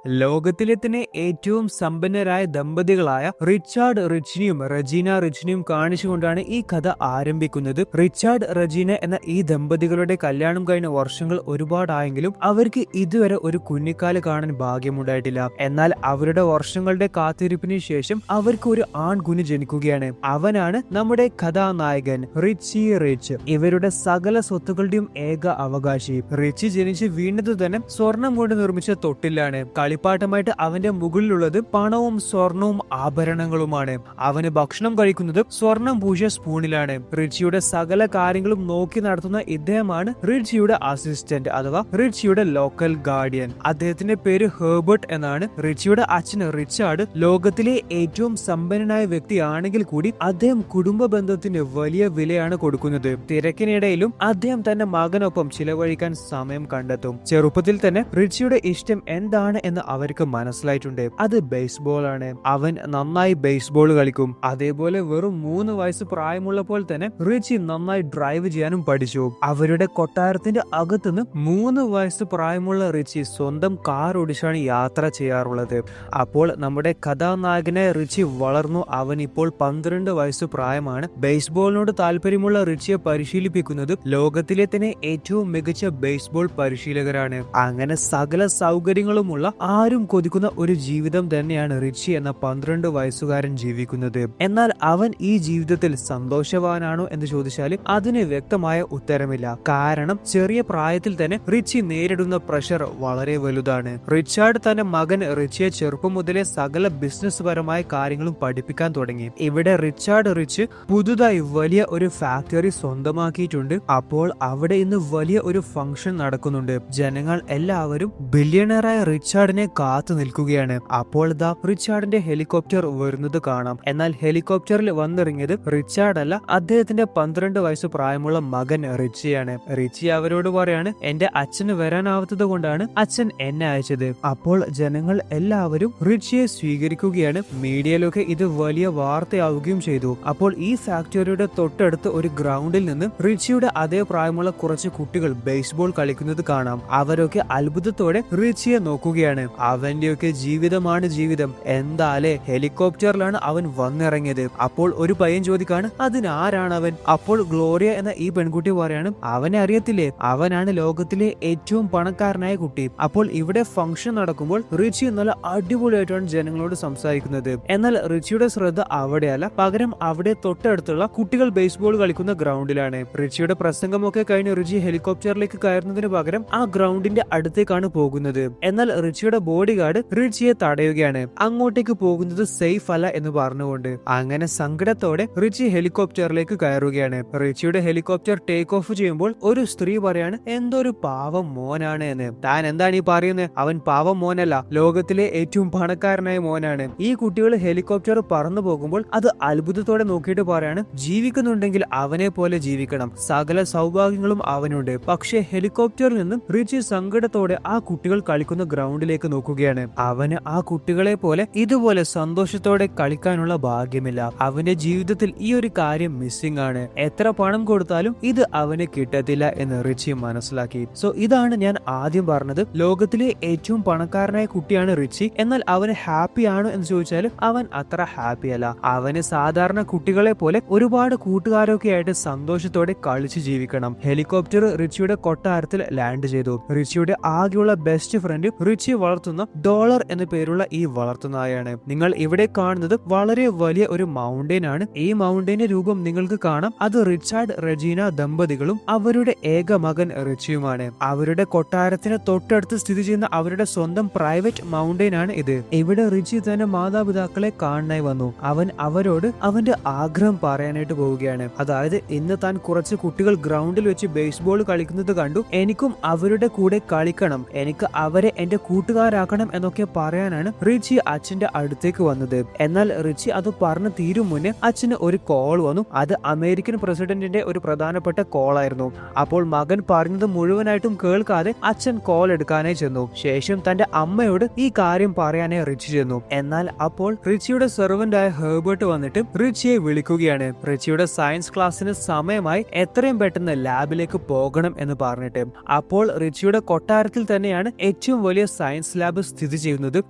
ലോകത്തിലെ തന്നെ ഏറ്റവും സമ്പന്നരായ ദമ്പതികളായ റിച്ചാർഡ് റിച്ചിനെയും റജീന റിച്ചിനെയും കാണിച്ചുകൊണ്ടാണ് ഈ കഥ ആരംഭിക്കുന്നത്. റിച്ചാർഡ് റജീന എന്ന ഈ ദമ്പതികളുടെ കല്യാണം കഴിഞ്ഞ വർഷങ്ങൾ ഒരുപാടായെങ്കിലും അവർക്ക് ഇതുവരെ ഒരു കുഞ്ഞിക്കാല് കാണാൻ ഭാഗ്യമുണ്ടായിട്ടില്ല. എന്നാൽ അവരുടെ വർഷങ്ങളുടെ കാത്തിരിപ്പിന് ശേഷം അവർക്ക് ഒരു ആൺകുഞ്ഞ് ജനിക്കുകയാണ്. അവനാണ് നമ്മുടെ കഥാനായകൻ റിച്ചി റിച്ച്, ഇവരുടെ സകല സ്വത്തുക്കളുടെയും ഏക അവകാശി. റിച്ചി ജനിച്ച് വീണത് തന്നെ സ്വർണം കൊണ്ട് നിർമ്മിച്ച തൊട്ടിലാണ്. കളിപ്പാട്ടമായിട്ട് അവന്റെ മുകളിലുള്ളത് പണവും സ്വർണവും ആഭരണങ്ങളുമാണ്. അവന് ഭക്ഷണം കഴിക്കുന്നത് സ്വർണം പൂശിയ സ്പൂണിലാണ്. റിച്ചിയുടെ സകല കാര്യങ്ങളും നോക്കി നടത്തുന്ന ഇദ്ദേഹമാണ് റിച്ചിയുടെ അസിസ്റ്റന്റ് അഥവാ റിച്ചിയുടെ ലോക്കൽ ഗാർഡിയൻ. അദ്ദേഹത്തിന്റെ പേര് ഹെർബർട്ട് എന്നാണ്. റിച്ചിയുടെ അച്ഛൻ റിച്ചാർഡ് ലോകത്തിലെ ഏറ്റവും സമ്പന്നനായ വ്യക്തിയാണെങ്കിൽ കൂടി അദ്ദേഹം കുടുംബ ബന്ധത്തിന് വലിയ വിലയാണ് കൊടുക്കുന്നത്. തിരക്കിനിടയിലും അദ്ദേഹം തന്റെ മകനൊപ്പം ചിലവഴിക്കാൻ സമയം കണ്ടെത്തും. ചെറുപ്പത്തിൽ തന്നെ റിച്ചിയുടെ ഇഷ്ടം എന്താണ് എന്ന് അവർക്ക് മനസ്സിലായിട്ടുണ്ട്. അത് ബേസ്ബോൾ ആണ്. അവൻ നന്നായി ബേസ്ബോൾ കളിക്കും. അതേപോലെ വെറും 3 വയസ്സ് പ്രായമുള്ളപ്പോൾ തന്നെ റിച്ചി നന്നായി ഡ്രൈവ് ചെയ്യാനും പഠിച്ചു. അവരുടെ കൊട്ടാരത്തിന്റെ അകത്തുനിന്ന് 3 വയസ്സ് പ്രായമുള്ള റിച്ചി സ്വന്തം കാർ ഓടിച്ചാണ് യാത്ര ചെയ്യാറുള്ളത്. അപ്പോൾ നമ്മുടെ കഥാനായകനായ റിച്ചി വളർന്നു. അവൻ ഇപ്പോൾ 12 വയസ്സ് പ്രായമാണ്. ബേസ്ബോളിനോട് താല്പര്യമുള്ള റിച്ചിയെ പരിശീലിപ്പിക്കുന്നത് ലോകത്തിലെ തന്നെ ഏറ്റവും മികച്ച ബേസ്ബോൾ പരിശീലകരാണ്. അങ്ങനെ സകല സൗകര്യങ്ങളുമുള്ള ആരും കൊതിക്കുന്ന ഒരു ജീവിതം തന്നെയാണ് റിച്ചി എന്ന 12 വയസ്സുകാരൻ ജീവിക്കുന്നത്. എന്നാൽ അവൻ ഈ ജീവിതത്തിൽ സന്തോഷവാനാണോ എന്ന് ചോദിച്ചാൽ അതിന് വ്യക്തമായ ഉത്തരമില്ല. കാരണം ചെറിയ പ്രായത്തിൽ തന്നെ റിച്ചി നേരിടുന്ന പ്രഷർ വളരെ വലുതാണ്. റിച്ചാർഡ് തന്റെ മകൻ റിച്ചിയെ ചെറുപ്പം മുതലേ സകല ബിസിനസ് പരമായ കാര്യങ്ങളും പഠിപ്പിക്കാൻ തുടങ്ങി. ഇവിടെ റിച്ചാർഡ് റിച്ച് പുതുതായി വലിയ ഒരു ഫാക്ടറി സ്വന്തമാക്കിയിട്ടുണ്ട്. അപ്പോൾ അവിടെ ഇന്ന് വലിയ ഒരു ഫംഗ്ഷൻ നടക്കുന്നുണ്ട്. ജനങ്ങൾ എല്ലാവരും ബില്യണറായ റിച്ചാർഡിനെ കാത്തു നിൽക്കുകയാണ്. അപ്പോൾ ദാ റിച്ചാർഡിന്റെ ഹെലികോപ്റ്റർ വരുന്നത് കാണാം. എന്നാൽ ഹെലികോപ്റ്ററിൽ വന്നിറങ്ങിയത് റിച്ചാർഡ് അല്ല, അദ്ദേഹത്തിന്റെ 12 വയസ്സ് പ്രായമുള്ള മകൻ റിച്ചിയാണ്. റിച്ചി അവരോട് പറയാണ്, എന്റെ അച്ഛന് വരാനാവാത്തത് കൊണ്ടാണ് അച്ഛൻ എന്നെ അയച്ചത്. അപ്പോൾ ജനങ്ങൾ എല്ലാവരും റിച്ചിയെ സ്വീകരിക്കുകയാണ്. മീഡിയയിലൊക്കെ ഇത് വലിയ വാർത്തയാവുകയും ചെയ്തു. അപ്പോൾ ഈ ഫാക്ടറിയുടെ തൊട്ടടുത്ത് ഒരു ഗ്രൗണ്ടിൽ നിന്ന് റിച്ചിയുടെ അതേ പ്രായമുള്ള കുറച്ച് കുട്ടികൾ ബേസ്ബോൾ കളിക്കുന്നത് കാണാം. അവരൊക്കെ അത്ഭുതത്തോടെ റിച്ചിയെ നോക്കുകയാണ്. അവന്റെയൊക്കെ ജീവിതമാണ് ജീവിതം. എന്താലേ, ഹെലികോപ്റ്ററിലാണ് അവൻ വന്നിറങ്ങിയത്. അപ്പോൾ ഒരു പയ്യൻ ചോദിക്കാണ്, അതിനാരാണ് അവൻ? അപ്പോൾ ഗ്ലോറിയ എന്ന ഈ പെൺകുട്ടി പറയാണ്, അവനെ അറിയത്തില്ലേ, അവനാണ് ലോകത്തിലെ ഏറ്റവും പണക്കാരനായ കുട്ടി. അപ്പോൾ ഇവിടെ ഫംഗ്ഷൻ നടക്കുമ്പോൾ റിച്ചി നല്ല അടിപൊളിയായിട്ടാണ് ജനങ്ങളോട് സംസാരിക്കുന്നത്. എന്നാൽ റിച്ചിയുടെ ശ്രദ്ധ അവിടെയല്ല, പകരം അവിടെ തൊട്ടടുത്തുള്ള കുട്ടികൾ ബേസ്ബോൾ കളിക്കുന്ന ഗ്രൗണ്ടിലാണ്. റിച്ചിയുടെ പ്രസംഗമൊക്കെ കഴിഞ്ഞ് റിച്ചി ഹെലികോപ്റ്ററിലേക്ക് കയറുന്നതിന് പകരം ആ ഗ്രൗണ്ടിന്റെ അടുത്തേക്കാണ് പോകുന്നത്. എന്നാൽ റിച്ചിയുടെ ബോഡി ഗാർഡ് റിച്ചിയെ തടയുകയാണ്. അങ്ങോട്ടേക്ക് പോകുന്നത് സേഫ് അല്ല എന്ന് പറഞ്ഞുകൊണ്ട്. അങ്ങനെ സങ്കടത്തോടെ റിച്ചി ഹെലികോപ്റ്ററിലേക്ക് കയറുകയാണ്. റിച്ചിയുടെ ഹെലികോപ്റ്റർ ടേക്ക് ഓഫ് ചെയ്യുമ്പോൾ ഒരു സ്ത്രീ പറയാണ്, എന്തൊരു പാവം മോനാണ് എന്ന്. താൻ എന്താണ് ഈ പറയുന്നത്? അവൻ പാവം മോനല്ല, ലോകത്തിലെ ഏറ്റവും പണക്കാരനായ മോനാണ്. ഈ കുട്ടികൾ ഹെലികോപ്റ്റർ പറന്നു പോകുമ്പോൾ അത് അത്ഭുതത്തോടെ നോക്കിയിട്ട് പറയാണ്, ജീവിക്കുന്നുണ്ടെങ്കിൽ അവനെ പോലെ ജീവിക്കണം, സകല സൗഭാഗ്യങ്ങളും അവനുണ്ട്. പക്ഷേ ഹെലികോപ്റ്ററിൽ നിന്നും റിച്ചി സങ്കടത്തോടെ ആ കുട്ടികൾ കളിക്കുന്ന ഗ്രൗണ്ടിലേക്ക് നോക്കുകയാണ്. അവന് ആ കുട്ടികളെ പോലെ ഇതുപോലെ സന്തോഷത്തോടെ കളിക്കാനുള്ള ഭാഗ്യമില്ല. അവന്റെ ജീവിതത്തിൽ ഈ ഒരു കാര്യം മിസ്സിംഗ് ആണ്. എത്ര പണം കൊടുത്താലും ഇത് അവന് കിട്ടത്തില്ല എന്ന് റിച്ചി മനസ്സിലാക്കി. സോ ഇതാണ് ഞാൻ ആദ്യം പറഞ്ഞത്. ലോകത്തിലെ ഏറ്റവും പണക്കാരനായ കുട്ടിയാണ് റിച്ചി. എന്നാൽ അവന് ഹാപ്പി ആണോ എന്ന് ചോദിച്ചാൽ അവൻ അത്ര ഹാപ്പി അല്ല. അവന് സാധാരണ കുട്ടികളെ പോലെ ഒരുപാട് കൂട്ടുകാരൊക്കെ ആയിട്ട് സന്തോഷത്തോടെ കളിച്ച് ജീവിക്കണം. ഹെലികോപ്റ്റർ റിച്ചിയുടെ കൊട്ടാരത്തിൽ ലാൻഡ് ചെയ്തു. റിച്ചിയുടെ ആകെയുള്ള ബെസ്റ്റ് ഫ്രണ്ട് റിച്ചി വളർത്തുന്ന ഡോളർ എന്ന പേരുള്ള ഈ വളർത്തുനായാണ്. നിങ്ങൾ ഇവിടെ കാണുന്നത് വളരെ വലിയ ഒരു മൗണ്ടെയിൻ ആണ്. ഈ മൗണ്ടെയിന്റെ രൂപം നിങ്ങൾക്ക് കാണാം. അത് റിച്ചാർഡ് റജീന ദമ്പതികളും അവരുടെ ഏക മകൻ റിച്ചിയുമാണ്. അവരുടെ കൊട്ടാരത്തിന് തൊട്ടടുത്ത് സ്ഥിതി ചെയ്യുന്ന അവരുടെ സ്വന്തം പ്രൈവറ്റ് മൗണ്ടെയിൻ ആണ് ഇത്. ഇവിടെ റിച്ചി തന്റെ മാതാപിതാക്കളെ കാണാനായി വന്നു. അവൻ അവരോട് അവന്റെ ആഗ്രഹം പറയാനായിട്ട് പോവുകയാണ്. അതായത് ഇന്ന് താൻ കുറച്ച് കുട്ടികൾ ഗ്രൗണ്ടിൽ വെച്ച് ബേസ്ബോൾ കളിക്കുന്നത് കണ്ടു, എനിക്കും അവരുടെ കൂടെ കളിക്കണം, എനിക്ക് അവരെ എന്റെ കൂട്ടുകാരാക്കണം എന്നൊക്കെ പറയാനാണ് റിച്ചി അച്ഛന്റെ അടുത്തേക്ക് വന്നത്. എന്നാൽ റിച്ചി അത് പറഞ്ഞു തീരും മുന്നേ അച്ഛന് ഒരു കോൾ വന്നു. അത് അമേരിക്കൻ പ്രസിഡന്റിന്റെ ഒരു പ്രധാനപ്പെട്ട കോൾ ആയിരുന്നു. അപ്പോൾ മകൻ പറഞ്ഞത് മുഴുവനായിട്ടും കേൾക്കാതെ അച്ഛൻ കോൾ എടുക്കാനായി ചെന്നു. ശേഷം തന്റെ അമ്മയോട് ഈ കാര്യം പറയാനായി റിച്ചി ചെന്നു. എന്നാൽ അപ്പോൾ റിച്ചിയുടെ സെർവന്റ് ആയ ഹെർബർട്ട് വന്നിട്ട് റിച്ചിയെ വിളിക്കുകയാണ്. റിച്ചിയുടെ സയൻസ് ക്ലാസ്സിന് സമയമായി, എത്രയും പെട്ടെന്ന് ലാബിലേക്ക് പോകണം എന്ന് പറഞ്ഞിട്ട്. അപ്പോൾ റിച്ചിയുടെ കൊട്ടാരത്തിൽ തന്നെയാണ് ഏറ്റവും വലിയ സയൻസ് സയൻസ് ലാബ് സ്ഥിതി ചെയ്യുന്നത്.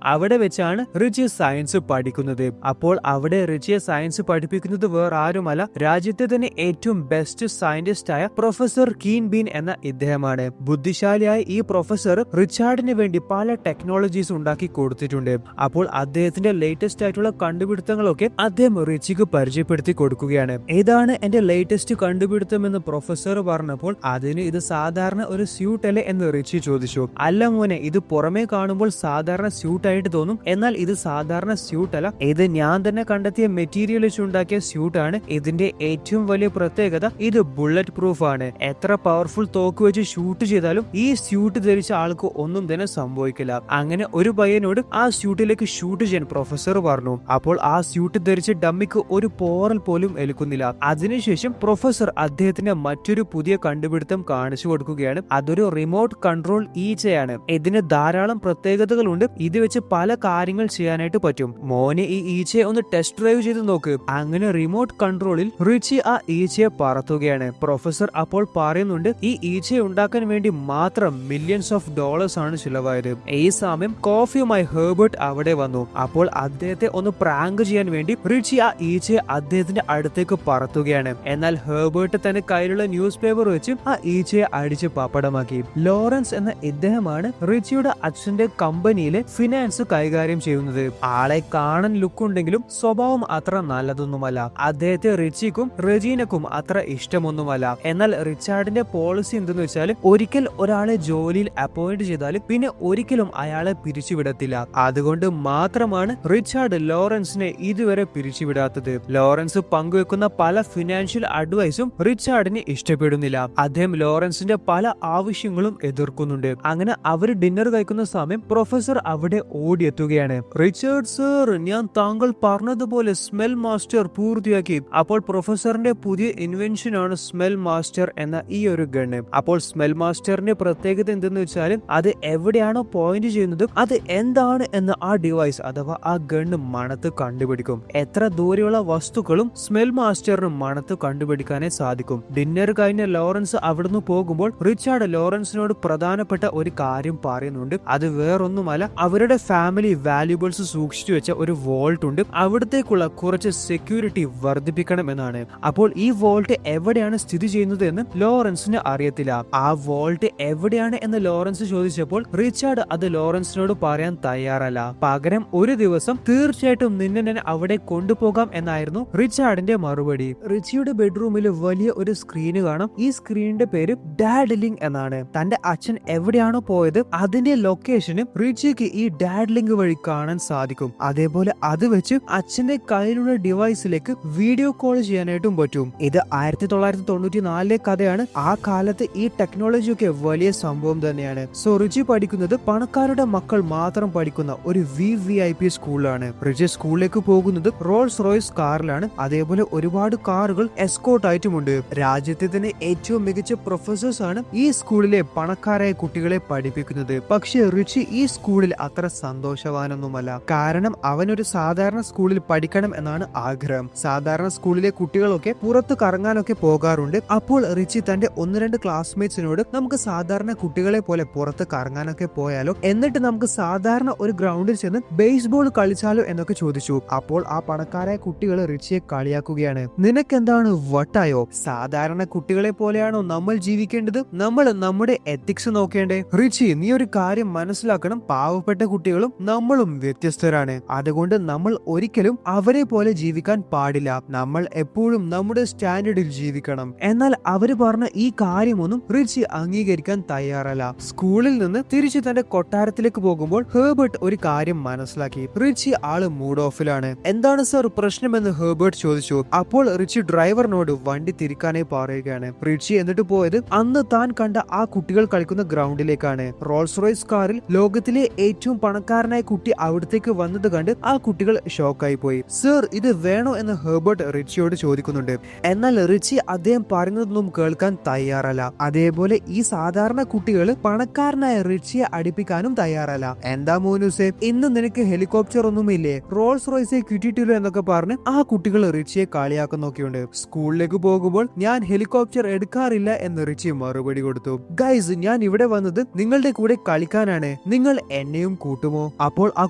അവിടെ വെച്ചാണ് റിച്ചി സയൻസ് പഠിക്കുന്നത്. അപ്പോൾ അവിടെ റിച്ചിയെ സയൻസ് പഠിപ്പിക്കുന്നത് വേറെ ആരുമല്ല, രാജ്യത്തെ തന്നെ ഏറ്റവും ബെസ്റ്റ് സയന്റിസ്റ്റ് ആയ പ്രൊഫസർ കീൻ ബീൻ എന്ന ഇദ്ദേഹമാണ്. ബുദ്ധിശാലിയായ ഈ പ്രൊഫസർ റിച്ചാർഡിന് വേണ്ടി പല ടെക്നോളജീസ് ഉണ്ടാക്കി കൊടുത്തിട്ടുണ്ട്. അപ്പോൾ അദ്ദേഹത്തിന്റെ ലേറ്റസ്റ്റ് ആയിട്ടുള്ള കണ്ടുപിടുത്തങ്ങളൊക്കെ അദ്ദേഹം റിച്ചിക്ക് പരിചയപ്പെടുത്തി കൊടുക്കുകയാണ്. ഏതാണ് എന്റെ ലേറ്റസ്റ്റ് കണ്ടുപിടുത്തം എന്ന് പ്രൊഫസർ പറഞ്ഞപ്പോൾ അതിന് ഇത് സാധാരണ ഒരു സ്യൂട്ട് അല്ലേ എന്ന് റിച്ചി ചോദിച്ചു. അല്ല മോനെ, ഇത് പുറമേ കാണുമ്പോൾ സാധാരണ സ്യൂട്ട് ആയിട്ട് തോന്നും, എന്നാൽ ഇത് സാധാരണ സ്യൂട്ട് അല്ല, ഇത് ഞാൻ തന്നെ കണ്ടെത്തിയ മെറ്റീരിയൽ വെച്ച് ഉണ്ടാക്കിയ സ്യൂട്ട് ആണ്. ഇതിന്റെ ഏറ്റവും വലിയ പ്രത്യേകത ഇത് ബുള്ളറ്റ് പ്രൂഫ് ആണ്. എത്ര പവർഫുൾ തോക്ക് വെച്ച് ഷൂട്ട് ചെയ്താലും ഈ സ്യൂട്ട് ധരിച്ച ആൾക്ക് ഒന്നും തന്നെ സംഭവിക്കില്ല. അങ്ങനെ ഒരു പയ്യനോട് ആ സ്യൂട്ടിലേക്ക് ഷൂട്ട് ചെയ്യാൻ പ്രൊഫസർ പറഞ്ഞു. അപ്പോൾ ആ സ്യൂട്ട് ധരിച്ച ഡമ്മിക്ക് ഒരു പോറൽ പോലും ഏൽക്കുന്നില്ല. അതിനുശേഷം പ്രൊഫസർ അദ്ദേഹത്തിന്റെ മറ്റൊരു പുതിയ കണ്ടുപിടുത്തം കാണിച്ചു കൊടുക്കുകയാണ്. അതൊരു റിമോട്ട് കൺട്രോൾ ഈച്ചയാണ്. ഇതിന് ധാരാളം പ്രത്യേകതകളുണ്ട്. ഇത് വെച്ച് പല കാര്യങ്ങൾ ചെയ്യാനായിട്ട് പറ്റും. മോനെ, ഈ ഈച്ചയെ ഒന്ന് ടെസ്റ്റ് ഡ്രൈവ് ചെയ്ത് നോക്ക്. അങ്ങനെ റിമോട്ട് കൺട്രോളിൽ റിച്ചി ആ ഈച്ചയെ പറത്തുകയാണ്. പ്രൊഫസർ അപ്പോൾ പറയുന്നുണ്ട്, ഈ ഈച്ചയെ ഉണ്ടാക്കാൻ വേണ്ടി മാത്രം മില്യൺസ് ഓഫ് ഡോളേഴ്സ് ആണ് ചിലവായത്. ഈ സമയം കോഫിയുമായി ഹെർബർട്ട് അവിടെ വന്നു. അപ്പോൾ അദ്ദേഹത്തെ ഒന്ന് പ്രാങ്ക് ചെയ്യാൻ വേണ്ടി റിച്ചി ആ ഈച്ചയെ അദ്ദേഹത്തിന്റെ അടുത്തേക്ക് പറത്തുകയാണ്. എന്നാൽ ഹെർബർട്ട് തന്റെ കയ്യിലുള്ള ന്യൂസ് പേപ്പർ വെച്ച് ആ ഈച്ചയെ അടിച്ച് പപ്പടമാക്കി. ലോറൻസ് എന്ന ഇദ്ദേഹമാണ് റിച്ചിയുടെ അച്ഛന്റെ കമ്പനിയിലെ ഫിനാൻസ് കൈകാര്യം ചെയ്യുന്നത്. ആളെ കാണാൻ ലുക്ക് ഉണ്ടെങ്കിലും സ്വഭാവം അത്ര നല്ലതൊന്നുമല്ല. അദ്ദേഹത്തെ റിച്ചിക്കും റെജീനക്കും അത്ര ഇഷ്ടമൊന്നുമല്ല. എന്നാൽ റിച്ചാർഡിന്റെ പോളിസി എന്തെന്ന് വെച്ചാൽ ഒരിക്കൽ ഒരാളെ ജോലിയിൽ അപ്പോയിന്റ് ചെയ്താലും പിന്നെ ഒരിക്കലും അയാളെ പിരിച്ചുവിടത്തില്ല. അതുകൊണ്ട് മാത്രമാണ് റിച്ചാർഡ് ലോറൻസിനെ ഇതുവരെ പിരിച്ചുവിടാത്തത്. ലോറൻസ് പങ്കുവെക്കുന്ന പല ഫിനാൻഷ്യൽ അഡ്വൈസും റിച്ചാർഡിന് ഇഷ്ടപ്പെടുന്നില്ല. അദ്ദേഹം ലോറൻസിന്റെ പല ആവശ്യങ്ങളും എതിർക്കുന്നുണ്ട്. അങ്ങനെ അവർ ഡിന്നർ കഴിക്കുന്ന സമയം പ്രൊഫസർ അവിടെ ഓടിയെത്തുകയാണ്. റിച്ചാർഡ് സർ, ഞാൻ താങ്കൾ പറഞ്ഞതുപോലെ സ്മെൽ മാസ്റ്റർ പൂർത്തിയാക്കി. അപ്പോൾ പ്രൊഫസറിന്റെ പുതിയ ഇൻവെൻഷൻ ആണ് സ്മെൽ മാസ്റ്റർ എന്ന ഈ ഒരു ഗണ്ണ്. അപ്പോൾ സ്മെൽ മാസ്റ്ററിന്റെ പ്രത്യേകത എന്തെന്ന് വെച്ചാൽ അത് എവിടെയാണോ പോയിന്റ് ചെയ്യുന്നത് അത് എന്താണ് എന്ന് ആ ഡിവൈസ് അഥവാ ആ ഗണ്ണ് മണത്ത് കണ്ടുപിടിക്കും. എത്ര ദൂരെയുള്ള വസ്തുക്കളും സ്മെൽ മാസ്റ്ററിന് മണത്ത് കണ്ടുപിടിക്കാനേ സാധിക്കും. ഡിന്നർ കഴിഞ്ഞ ലോറൻസ് അവിടുന്ന് പോകുമ്പോൾ റിച്ചാർഡ് ലോറൻസിനോട് പ്രധാനപ്പെട്ട ഒരു കാര്യം പറയുന്നുണ്ട്. അത് വേറൊന്നുമല്ല, അവരുടെ ഫാമിലി വാല്യൂബിൾസ് സൂക്ഷിച്ചു വെച്ച ഒരു വോൾട്ട് ഉണ്ട്. അവിടത്തേക്കുള്ള കുറച്ച് സെക്യൂരിറ്റി വർദ്ധിപ്പിക്കണം എന്നാണ്. അപ്പോൾ ഈ വോൾട്ട് എവിടെയാണ് സ്ഥിതി ചെയ്യുന്നത് എന്ന് ലോറൻസിന് അറിയത്തില്ല. ആ വോൾട്ട് എവിടെയാണ് എന്ന് ലോറൻസ് ചോദിച്ചപ്പോൾ റിച്ചാർഡ് അത് ലോറൻസിനോട് പറയാൻ തയ്യാറല്ല. പകരം ഒരു ദിവസം തീർച്ചയായിട്ടും നിന്നെ ഞാൻ അവിടെ കൊണ്ടുപോകാം എന്നായിരുന്നു റിച്ചാർഡിന്റെ മറുപടി. റിച്ചിയുടെ ബെഡ്റൂമിൽ വലിയ ഒരു സ്ക്രീന് കാണാം. ഈ സ്ക്രീനിന്റെ പേര് ഡാഡ് ലിങ്ക് എന്നാണ്. തന്റെ അച്ഛൻ എവിടെയാണോ പോയത് അതിന്റെ ലൊക്കേഷനും റിച്ചിക്ക് ഈ ഡാഡ് ലിങ്ക് വഴി കാണാൻ സാധിക്കും. അതേപോലെ അത് വെച്ച് അച്ഛന്റെ കയ്യിലുള്ള ഡിവൈസിലേക്ക് വീഡിയോ കോൾ ചെയ്യാനായിട്ടും പറ്റും. ഇത് 1994 കഥയാണ്. ആ കാലത്ത് ഈ ടെക്നോളജി ഒക്കെ വലിയ സംഭവം തന്നെയാണ്. സോ റിച്ചി പഠിക്കുന്നത് പണക്കാരുടെ മക്കൾ മാത്രം പഠിക്കുന്ന ഒരു VIP സ്കൂളിലാണ്. റിച്ചി സ്കൂളിലേക്ക് പോകുന്നത് റോൾസ് റോയ്സ് കാറിലാണ്. അതേപോലെ ഒരുപാട് കാറുകൾ എസ്കോർട്ട് ആയിട്ടുമുണ്ട്. രാജ്യത്തെ തന്നെ ഏറ്റവും മികച്ച പ്രൊഫസേഴ്സ് ആണ് ഈ സ്കൂളിലെ പണക്കാരായ കുട്ടികളെ പഠിപ്പിക്കുന്നത്. പക്ഷെ റിച്ചി ഈ സ്കൂളിൽ അത്ര സന്തോഷവാനൊന്നുമല്ല. കാരണം അവനൊരു സാധാരണ സ്കൂളിൽ പഠിക്കണം എന്നാണ് ആഗ്രഹം. സാധാരണ സ്കൂളിലെ കുട്ടികളൊക്കെ പുറത്ത് കറങ്ങാനൊക്കെ പോകാറുണ്ട്. അപ്പോൾ റിച്ചി തന്റെ 1-2 ക്ലാസ്മേറ്റ്സിനോട് നമുക്ക് സാധാരണ കുട്ടികളെ പോലെ പുറത്ത് കറങ്ങാനൊക്കെ പോയാലോ, എന്നിട്ട് നമുക്ക് സാധാരണ ഒരു ഗ്രൗണ്ടിൽ ചെന്ന് ബേസ്ബോൾ കളിച്ചാലോ എന്നൊക്കെ ചോദിച്ചു. അപ്പോൾ ആ പണക്കാരായ കുട്ടികൾ റിച്ചിയെ കളിയാക്കുകയാണ്. നിനക്കെന്താണ് വട്ടായോ? സാധാരണ കുട്ടികളെ പോലെയാണോ നമ്മൾ ജീവിക്കേണ്ടത്? നമ്മൾ നമ്മുടെ എത്തിക്സ് നോക്കേണ്ടേ? റിച്ചി, നീ ഒരു കാര്യം മനസ്സിലാക്കണം, പാവപ്പെട്ട കുട്ടികളും നമ്മളും വ്യത്യസ്തരാണ്. അതുകൊണ്ട് നമ്മൾ ഒരിക്കലും അവരെ പോലെ ജീവിക്കാൻ പാടില്ല. നമ്മൾ എപ്പോഴും നമ്മുടെ സ്റ്റാൻഡേർഡിൽ ജീവിക്കണം. എന്നാൽ അവര് പറഞ്ഞ ഈ കാര്യമൊന്നും റിച്ചി അംഗീകരിക്കാൻ തയ്യാറല്ല. സ്കൂളിൽ നിന്ന് തിരിച്ച് തന്റെ കൊട്ടാരത്തിലേക്ക് പോകുമ്പോൾ ഹെർബർട്ട് ഒരു കാര്യം മനസ്സിലാക്കി. റിച്ചി ആള് മൂഡ് ഓഫിലാണ്. എന്താണ് സർ പ്രശ്നമെന്ന് ഹെർബർട്ട് ചോദിച്ചു. അപ്പോൾ റിച്ചി ഡ്രൈവറിനോട് വണ്ടി തിരിക്കാനായി പറയുകയാണ്. റിച്ചി എന്നിട്ട് പോയത് അന്ന് താൻ കണ്ട ആ കുട്ടികൾ കളിക്കുന്ന ഗ്രൗണ്ടിലേക്കാണ്. റോൾസ് റോയ്സ് കാറിൽ ലോകത്തിലെ ഏറ്റവും പണക്കാരനായ കുട്ടി അവിടത്തേക്ക് വന്നത് കണ്ട് ആ കുട്ടികൾ ഷോക്കായി പോയി. സർ, ഇത് വേണോ എന്ന് ഹെർബർട്ട് റിച്ചിയോട് ചോദിക്കുന്നുണ്ട്. എന്നാൽ റിച്ചി അദ്ദേഹം പറയുന്നതൊന്നും കേൾക്കാൻ തയ്യാറല്ല. അതേപോലെ ഈ സാധാരണ കുട്ടികൾ പണക്കാരനായ റിച്ചിയെ അടിപ്പിക്കാനും തയ്യാറല്ല. എന്താ മോനുസേ, ഇന്ന് നിനക്ക് ഹെലികോപ്റ്റർ ഒന്നുമില്ലേ? റോൾസ് റോയ്സെ കിട്ടിയിട്ടില്ല എന്നൊക്കെ പറഞ്ഞ് ആ കുട്ടികൾ റിച്ചിയെ കളിയാക്കുന്നൊക്കെയുണ്ട്. സ്കൂളിലേക്ക് പോകുമ്പോൾ ഞാൻ ഹെലികോപ്റ്റർ എടുക്കാറില്ല എന്ന് റിച്ചി മറുപടി കൊടുത്തു. ഗൈസ്, ഞാൻ ഇവിടെ വന്നത് നിങ്ങളുടെ കൂടെ കളിക്കാനാണ്. നിങ്ങൾ എന്നെയും കൂട്ടുമോ? അപ്പോൾ ആ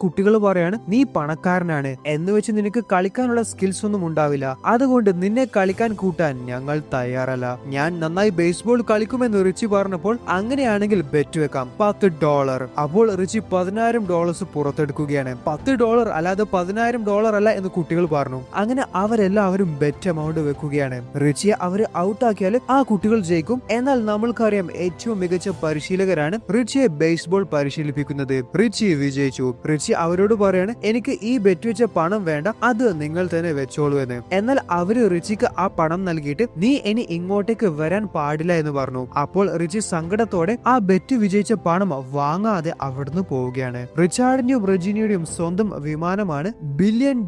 കുട്ടികൾ പറയാണ്, നീ പണക്കാരനാണ് എന്ന് വെച്ച് നിനക്ക് കളിക്കാനുള്ള സ്കിൽസ് ഒന്നും ഉണ്ടാവില്ല, അതുകൊണ്ട് നിന്നെ കളിക്കാൻ കൂട്ടാൻ ഞങ്ങൾ തയ്യാറല്ല. ഞാൻ നന്നായി ബേസ്ബോൾ കളിക്കുമെന്ന് റിച്ചി പറഞ്ഞപ്പോൾ അങ്ങനെയാണെങ്കിൽ ബെറ്റ് വെക്കാം $10. അപ്പോൾ റിച്ചി $10,000 പുറത്തെടുക്കുകയാണ്. $10 അല്ലാതെ $10,000 അല്ല എന്ന് കുട്ടികൾ പറഞ്ഞു. അങ്ങനെ അവരെല്ലാവരും ബെറ്റ് എമൗണ്ട് വെക്കുകയാണ്. റിച്ചിയെ അവര് ഔട്ടാക്കിയാൽ ആ കുട്ടികൾ ജയിക്കും. എന്നാൽ നമ്മൾക്കറിയാം ഏറ്റവും മികച്ച പരിശീലകരാണ് റിച്ചിയെ ബേസ്ബോൾ പരിശീലിപ്പിക്കുന്നത്. റിച്ചി വിജയിച്ചു. റിച്ചി അവരോട് പറയാണ്, എനിക്ക് ഈ ബെറ്റ് വെച്ച പണം വേണ്ട, അത് നിങ്ങൾ തന്നെ വെച്ചോളൂ എന്ന്. എന്നാൽ അവര് റിച്ചിക്ക് ആ പണം നൽകിയിട്ട് നീ ഇനി ഇങ്ങോട്ടേക്ക് വരാൻ പാടില്ല എന്ന് പറഞ്ഞു. അപ്പോൾ റിച്ചി സങ്കടത്തോടെ ആ ബെറ്റ് വിജയിച്ച പണം വാങ്ങാതെ അവിടുന്ന് പോവുകയാണ്. റിച്ചാർഡിന്റെയും റെജീനയുടെയും സ്വന്തം വിമാനമാണ് $1 ബില്യൺ